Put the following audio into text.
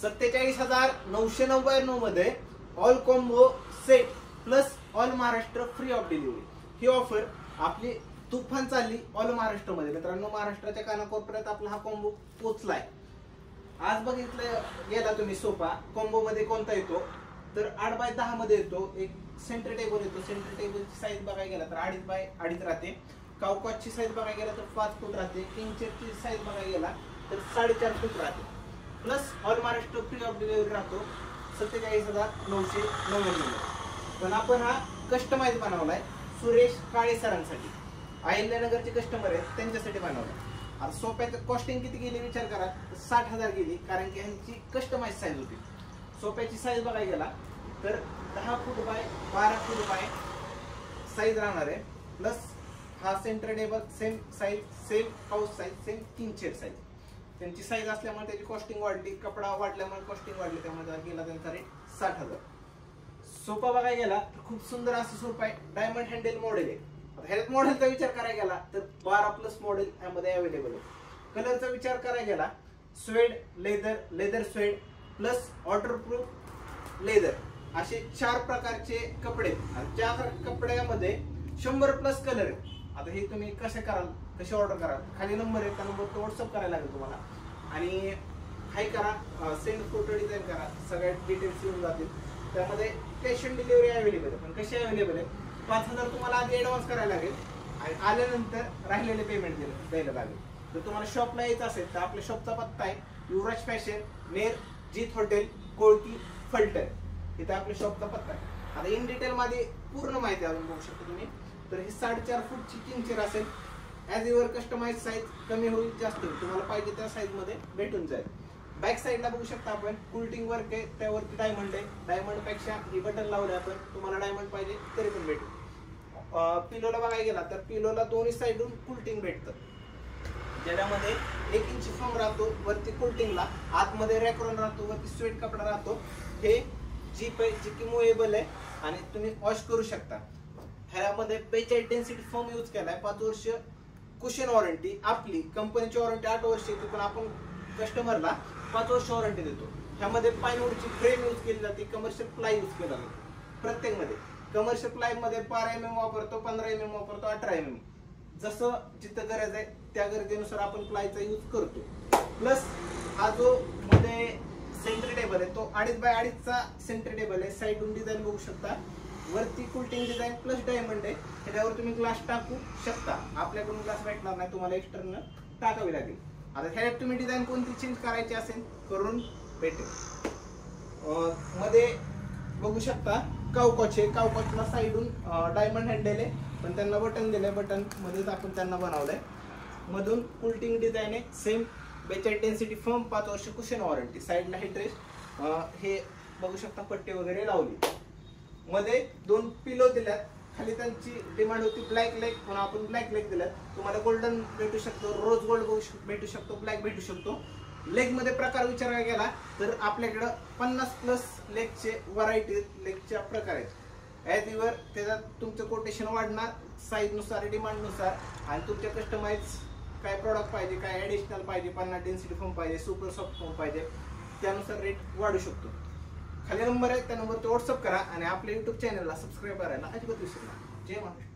47,999 मध्ये all combo set plus all Maharashtra free of delivery he offer आपली तुफान चालली ऑल महाराष्ट्र मध्ये. मित्रांनो, महाराष्ट्राच्या कानाकोपऱ्यात आपला हा कॉम्बो पोहोचलाय. आज बघितलं गेला तुम्ही सोफा कॉम्बो मध्ये कोणता येतो तर 8x10 मध्ये येतो. एक सेंटर टेबल येतो. सेंटर टेबलची साईज बघायला गेला तर 2.5x2 राहते. काउकॉचची साईज बघायला गेला तर 5 फूट राहते. किंग चेअरची साईज बघायला गेला तर 4.5 फूट राहते. Plus all Maharashtra free of delivery राहतो 47,999. पण आपण हा कस्टमाइज बनवलाय सुरेश काळे सरांसाठी. अहिल्यानगरचे कस्टमर आहेत त्यांच्यासाठी बनवलाय. आता सोफ्याचं कॉस्टिंग किती गेली विचार करा, 60,000 गेली, कारण की ह्यांची कस्टमाइज साईज होती. सोफ्याची साईज बघायला गेला तर 10 foot by 12 foot by size राहणार आहे. प्लस हा centre table same size, same house size, same king chair size. त्यांची साईज असल्यामुळे त्याची कॉस्टिंग वाढली, कपडा वाढल्यामुळे कॉस्टिंग वाढली, त्यामुळे गेला त्यांचा रेट 60,000. सोफा बघायला गेला तर खूप सुंदर असं सोफा आहे. डायमंड हँडल मॉडेल आहे. ह्याच्यात मॉडेलचा विचार करायला गेला तर 12 प्लस मॉडेल यामध्ये अवेलेबल आहे. कलरचा विचार करायला गेला swayed, leather, leather swayed plus waterproof leather असे 4 प्रकारचे कपडे. आणि त्या कपड्यामध्ये 100 प्लस कलर आहेत. आता हे तुम्ही कसे कराल, कसे ऑर्डर कराल, खाली नंबर आहे त्या नंबर व्हॉट्सअप करायला लागेल तुम्हाला. आणि हाय करा, सेंड फोटो डिझाईन करा, सगळ्या डिटेल्स येऊन जातील. त्यामध्ये कॅश ऑन डिलिव्हरी अवेलेबल आहे. पण कशी अवेलेबल आहे, 5,000 तुम्हाला आधी ऍडव्हान्स करायला लागेल आणि आल्यानंतर राहिलेले पेमेंट द्यायला लागेल. जर तुम्हाला शॉपला यायचं असेल तर आपल्या शॉपचा पत्ता आहे युवराज फॅशन नियर जीत हॉटेल, कोळकी, फलटण. इथं आपल्या शॉपचा पत्ता आहे. आता इन डिटेल मध्ये पूर्ण माहिती अजून बघू शकता तुम्ही. तर ही 4.5 फूटची किंग चेअर असेल. ॲज युअर कस्टमाइज साईज कमी होईल जास्त होईल, तुम्हाला पाहिजे त्या साईज मध्ये भेटून जाईल. बॅक साईडला बघू शकता आपण कुल्टिंग वर्क आहे, त्यावरती डायमंड आहे. डायमंड पेक्षा ही बटन लावले आपण, तुम्हाला डायमंड पाहिजे तरी पण भेटेल. पिलोला बघायला गेला तर पिलोला दोन्ही साईडून कुल्टिंग भेटतं, ज्याच्यामध्ये 1 इंच फॉर्म राहतो वरती कुल्टिंगला, आतमध्ये रॅकरॉन राहतो, वरती स्वेट कपडा राहतो. हे जीप आहे जी की मुवेबल आहे आणि तुम्ही वॉश करू शकता. ह्यामध्ये 45 डेन्सिटी फॉर्म यूज केलाय. 5 वर्ष कुशन वॉरंटी. आपली कंपनीची वॉरंटी 8 वर्ष येते, पण आपण कस्टमरला 5 वर्ष वॉरंटी देतो. ह्यामध्ये पायनवूडची फ्रेम यूज केली जाते. कमर्शियल प्लाय यूज केला जातो. प्रत्येक मध्ये कमर्शियल प्लाय मध्ये 12 mm वापरतो, 15 mm वापरतो, 18 mm, जसं जिथं गरज आहे त्या गरजेनुसार आपण प्लायचा यूज करतो. प्लस हा जो मध्ये सेंटर टेबल आहे तो 2.5x2 चा सेंटर टेबल आहे. साईडून डिझाईन बघू शकता. वरती कुल्टिंग डिझाईन प्लस डायमंड आहे. त्याच्यावर तुम्ही ग्लास टाकू शकता. आपल्याकडून ग्लास भेटणार नाही, तुम्हाला एक्स्टर्नल टाकावी लागेल. आता ह्याच्यात तुम्ही डिझाईन कोणती चेंज करायची असेल करून भेटेल. मध्ये बघू शकता काउकॉचे, काउकॉचला साईडून डायमंड हँडल आहे, पण त्यांना बटन दिलंय. बटन मध्येच आपण त्यांना बनवलंय. मधून कुल्टिंग डिझाईन आहे. सेम 42 डेन्सिटी फर्म, 5 वर्ष कुशन वॉरंटी. साईडला हे ड्रेस हे बघू शकता पट्टी वगैरे लावली. मध्ये 2 पिलो दिल्यात. खाली त्यांची डिमांड होती ब्लॅक लेग, म्हणून आपण ब्लॅक लेग दिल्यात. तुम्हाला गोल्डन भेटू शकतो, रोज गोल्ड भेटू शकतो, ब्लॅक भेटू शकतो. लेग मध्ये प्रकार विचारायला गेला तर आपल्याकडं 50 प्लस लेगचे व्हरायटी, लेगच्या प्रकार आहेत. ॲज युअर त्याच्यात तुमचं कोटेशन वाढणार साईज नुसार, डिमांड नुसार, आणि तुमच्या कस्टमाइज काय प्रॉडक्ट पाहिजे, काय ॲडिशनल पाहिजे, 50 डेन्सिटी फॉर्म पाहिजे, सुपर सॉफ्ट फॉर्म पाहिजे, त्यानुसार रेट वाढू शकतो. खाली नंबर आहे त्या नंबरवर व्हॉट्सअप करा आणि आपल्या युट्यूब चॅनलला सबस्क्राईब करायला अजिबात विसरू नका. जय महाराष्ट्र.